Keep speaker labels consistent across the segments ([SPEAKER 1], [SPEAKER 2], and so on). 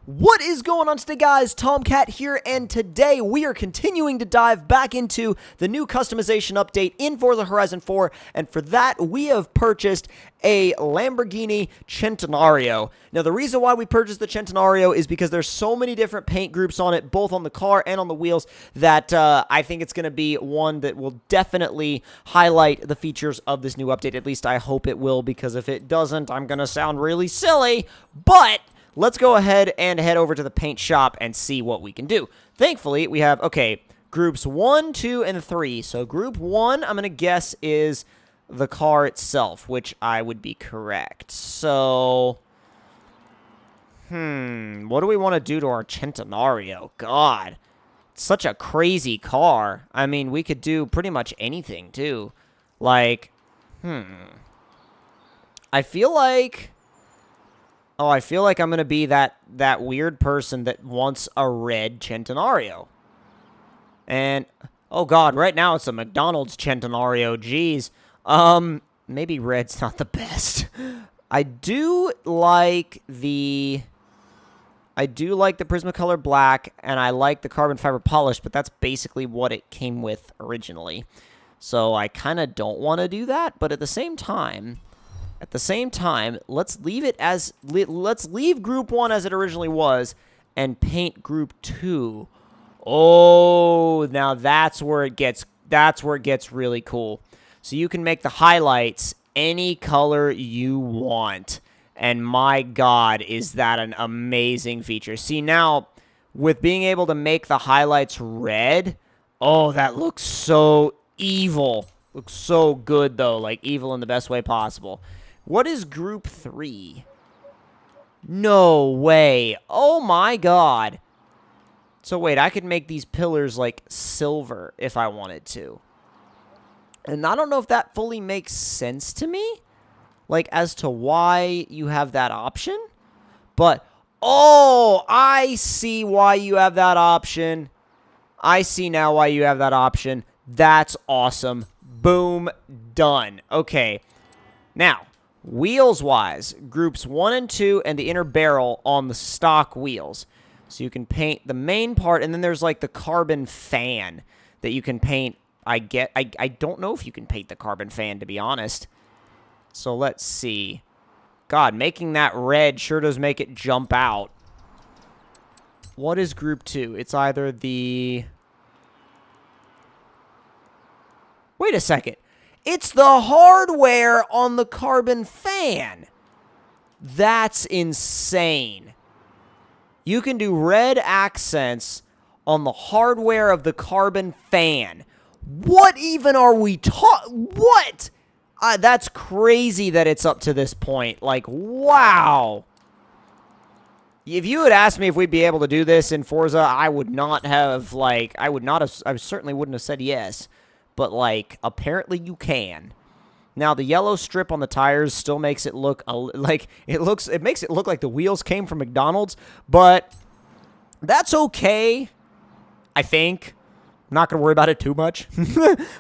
[SPEAKER 1] What is going on today, guys? Tomcat here, and today we are continuing to dive back into the new customization update in Forza Horizon 4, and for that, we have purchased a Lamborghini Centenario. Now, the reason why we purchased the Centenario is because there's so many different paint groups on it, both on the car and on the wheels, that I think it's going to be one that will definitely highlight the features of this new update. At least I hope it will, because if it doesn't, I'm going to sound really silly, but let's go ahead and head over to the paint shop and see what we can do. Thankfully, we have, okay, groups 1, 2, and 3. So group 1, I'm going to guess, is the car itself, which I would be correct. So, what do we want to do to our Centenario? God, it's such a crazy car. I mean, we could do pretty much anything, too. Like, I feel like... Oh, I feel like I'm going to be that weird person that wants a red Centenario. And, oh god, right now it's a McDonald's Centenario, jeez. Maybe red's not the best. I do like the Prismacolor black, and I like the carbon fiber polish, but that's basically what it came with originally. So I kind of don't want to do that, but at the same time, let's leave it as let's leave group 1 as it originally was and paint group 2. Oh, now that's where it gets really cool. So you can make the highlights any color you want. And my god, is that an amazing feature. See, now with being able to make the highlights red, oh, that looks so evil. Looks so good though, like evil in the best way possible. What is group 3? No way. Oh my god. So wait, I could make these pillars like silver if I wanted to. And I don't know if that fully makes sense to me, like as to why you have that option. But, oh, I see why you have that option. I see now why you have that option. That's awesome. Boom. Done. Okay. Now, wheels-wise, groups 1 and 2 and the inner barrel on the stock wheels. So you can paint the main part, and then there's like the carbon fan that you can paint. I don't know if you can paint the carbon fan, to be honest. So let's see. God, making that red sure does make it jump out. What is group 2? It's either the... Wait a second. It's the hardware on the carbon fan. That's insane. You can do red accents on the hardware of the carbon fan. What even are we talking? What? That's crazy that it's up to this point. Like, wow. If you had asked me if we'd be able to do this in Forza, I would not have, like, I certainly wouldn't have said yes. But, like, apparently you can. Now, the yellow strip on the tires still makes it look like it makes it look like the wheels came from McDonald's, but that's okay, I think. I'm not going to worry about it too much.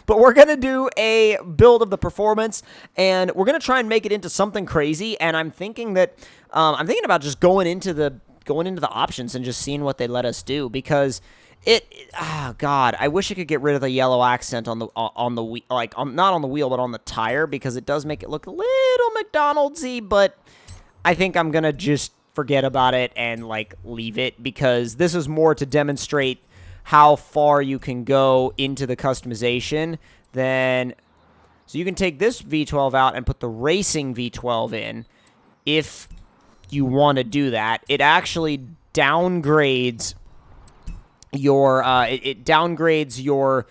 [SPEAKER 1] But we're going to do a build of the performance, and we're going to try and make it into something crazy, and I'm thinking that I'm thinking about just going into the options and just seeing what they let us do, because oh god, I wish I could get rid of the yellow accent on the wheel, like not on the wheel but on the tire, because it does make it look a little McDonald's-y, but I think I'm gonna just forget about it and like leave it, because this is more to demonstrate how far you can go into the customization than... So you can take this V12 out and put the racing V12 in if you want to do that. It actually downgrades your it downgrades your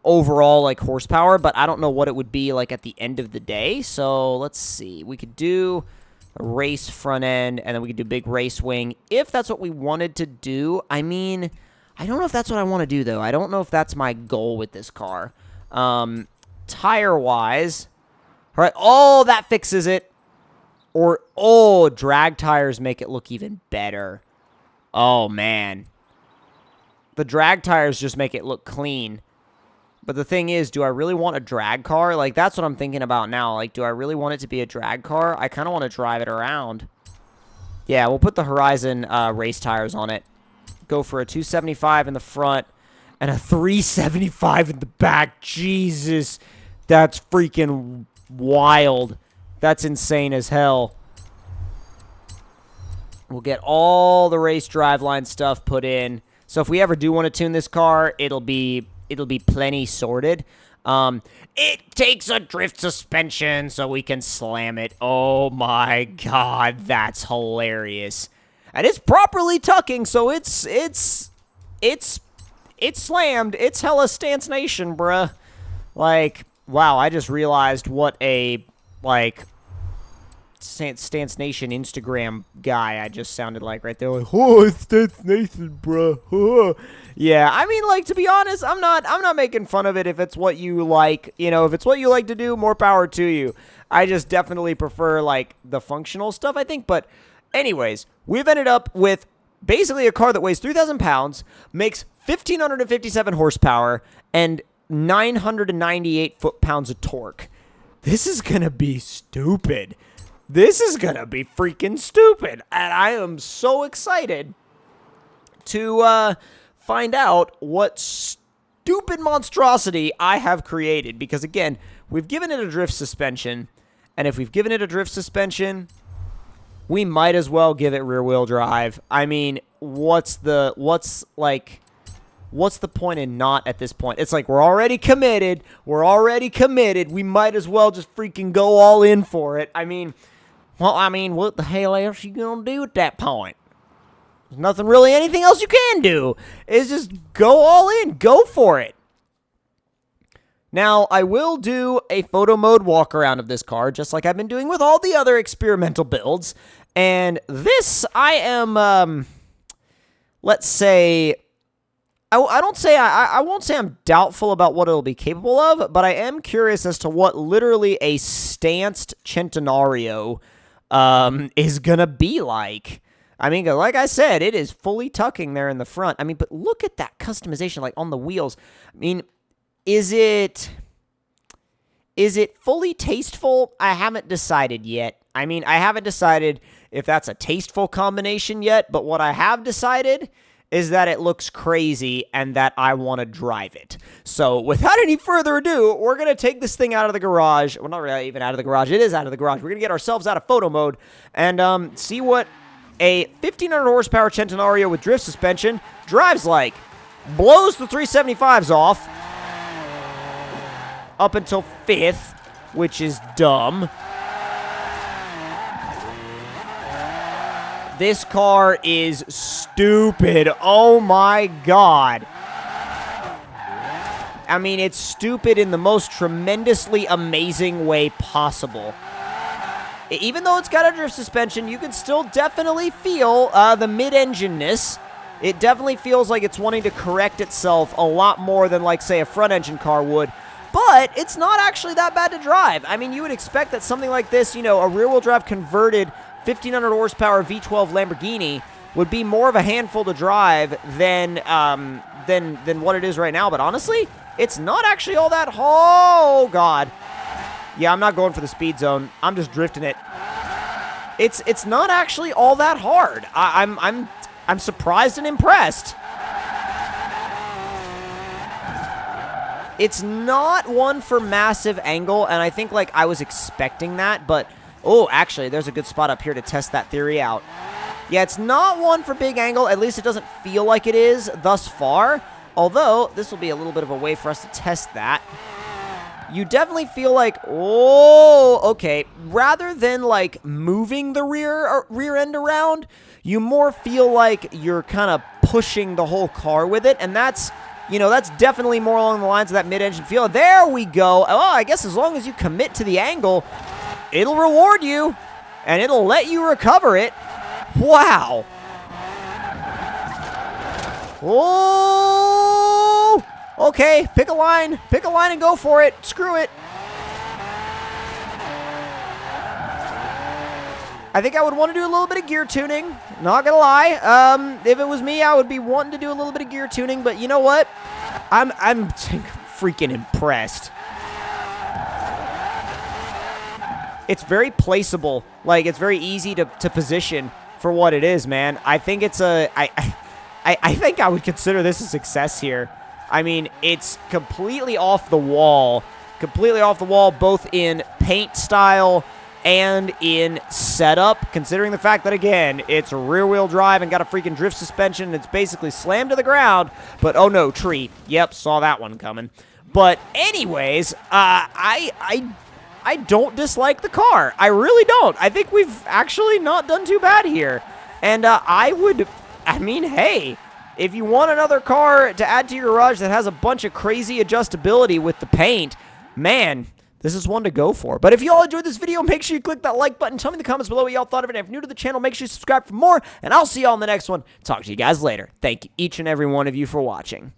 [SPEAKER 1] overall like horsepower, but I don't know what it would be like at the end of the day. So let's see, we could do a race front end, and then we could do big race wing if that's what we wanted to do. I mean, I don't know if that's what I want to do though. I don't know if that's my goal with this car. Tire wise, all right, oh, that fixes it. Or, oh, drag tires make it look even better. Oh man, the drag tires just make it look clean. But the thing is, do I really want a drag car? Like, that's what I'm thinking about now. Like, do I really want it to be a drag car? I kind of want to drive it around. Yeah, we'll put the Horizon race tires on it. Go for a 275 in the front and a 375 in the back. Jesus, that's freaking wild. That's insane as hell. We'll get all the race driveline stuff put in. So if we ever do want to tune this car, it'll be plenty sorted. It takes a drift suspension so we can slam it. Oh my god, that's hilarious. And it's properly tucking, so it's slammed. It's hella Stance Nation, bruh. Like, wow, I just realized what a, like, Stance Nation Instagram guy I just sounded like right there. Like, oh, it's Stance Nation, bruh. Oh. Yeah, I mean, like, to be honest, I'm not making fun of it if it's what you like. You know, if it's what you like to do, more power to you. I just definitely prefer, like, the functional stuff, I think. But anyways, we've ended up with basically a car that weighs 3,000 pounds, makes 1,557 horsepower, and 998 foot-pounds of torque. This is going to be stupid. This is going to be freaking stupid. And I am so excited to find out what stupid monstrosity I have created. Because, again, we've given it a drift suspension. And if we've given it a drift suspension, we might as well give it rear-wheel drive. I mean, what's the point in not at this point? It's like we're already committed. We might as well just freaking go all in for it. I mean, what the hell else are you going to do at that point? There's nothing really, anything else you can do. Is just go all in. Go for it. Now, I will do a photo mode walk around of this car, just like I've been doing with all the other experimental builds. And this, I am, let's say, I won't say I'm doubtful about what it'll be capable of, but I am curious as to what literally a stanced Centenario is going to be like. I mean, like I said, it is fully tucking there in the front. I mean, but look at that customization, like, on the wheels. I mean, is it fully tasteful? I haven't decided yet. I mean, I haven't decided if that's a tasteful combination yet, but what I have decided is that it looks crazy and that I want to drive it. So without any further ado, we're going to take this thing out of the garage. Well, not really even out of the garage. It is out of the garage. We're going to get ourselves out of photo mode and see what a 1,500 horsepower Centenario with drift suspension drives like. Blows the 375s off up until 5th, which is dumb. This car is stupid. Oh my god. I mean, it's stupid in the most tremendously amazing way possible. Even though it's got a drift suspension, you can still definitely feel the mid-engine-ness. It definitely feels like it's wanting to correct itself a lot more than, like, say, a front-engine car would. But it's not actually that bad to drive. I mean, you would expect that something like this, you know, a rear-wheel drive converted 1,500 horsepower V12 Lamborghini would be more of a handful to drive than what it is right now. But honestly, it's not actually all that. Oh god. Yeah, I'm not going for the speed zone. I'm just drifting it. It's not actually all that hard. I'm surprised and impressed. It's not one for massive angle, and I think, like, I was expecting that, but oh, actually, there's a good spot up here to test that theory out. Yeah, it's not one for big angle. At least it doesn't feel like it is thus far. Although, this will be a little bit of a way for us to test that. You definitely feel like, oh, okay. Rather than, like, moving the rear end around, you more feel like you're kind of pushing the whole car with it. And that's, you know, that's definitely more along the lines of that mid-engine feel. There we go. Oh, I guess as long as you commit to the angle, it'll reward you, and it'll let you recover it. Wow. Oh, okay, pick a line and go for it. Screw it. I think I would want to do a little bit of gear tuning, not gonna lie. If it was me, I would be wanting to do a little bit of gear tuning, but you know what? I'm freaking impressed. It's very placeable. Like, it's very easy to position. for what it is, man. I think it's I think I would consider this a success here. I mean, it's completely off the wall. Completely off the wall, both in paint style and in setup, considering the fact that, again, it's rear-wheel drive and got a freaking drift suspension, and it's basically slammed to the ground, but oh no, tree. Yep, saw that one coming. But anyways, I don't dislike the car. I really don't. I think we've actually not done too bad here. And I mean, hey, if you want another car to add to your garage that has a bunch of crazy adjustability with the paint, man, this is one to go for. But if you all enjoyed this video, make sure you click that like button. Tell me in the comments below what y'all thought of it. And if you're new to the channel, make sure you subscribe for more. And I'll see y'all in the next one. Talk to you guys later. Thank each and every one of you for watching.